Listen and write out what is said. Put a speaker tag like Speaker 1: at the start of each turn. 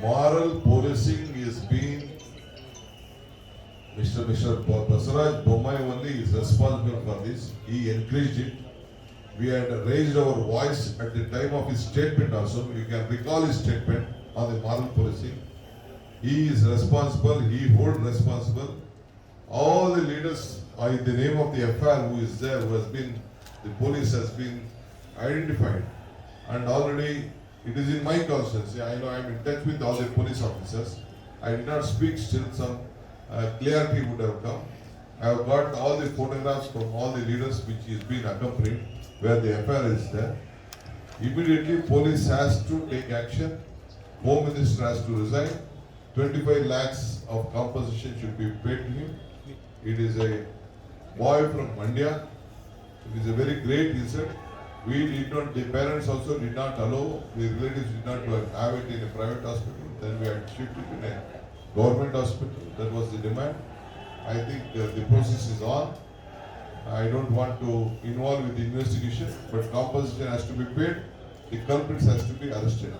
Speaker 1: moral policing is being Mr. Basaraj Bommai only is responsible for this. He encouraged it. We had raised our voice at the time of his statement also. You can recall his statement on the moral policing. He is responsible, he holds responsible. All the leaders, in the name of the FIR who is there, who has been, the police has been identified. And already it is in my constituency. I know I am in touch with all the police officers. I did not speak still, some clarity would have come. I have got all the photographs from all the leaders which is being accompanied, where the FIR is there. Immediately police has to take action. Home Minister has to resign. 25 lakhs of compensation should be paid to him. It is a boy from Mandya. It is a very great insult. We did not, the parents also did not allow, the relatives did not have it in a private hospital. Then we had shifted in a government hospital. That was the demand. I think the process is on. I don't want to involve with the investigation, but compensation has to be paid. The culprits has to be arrested.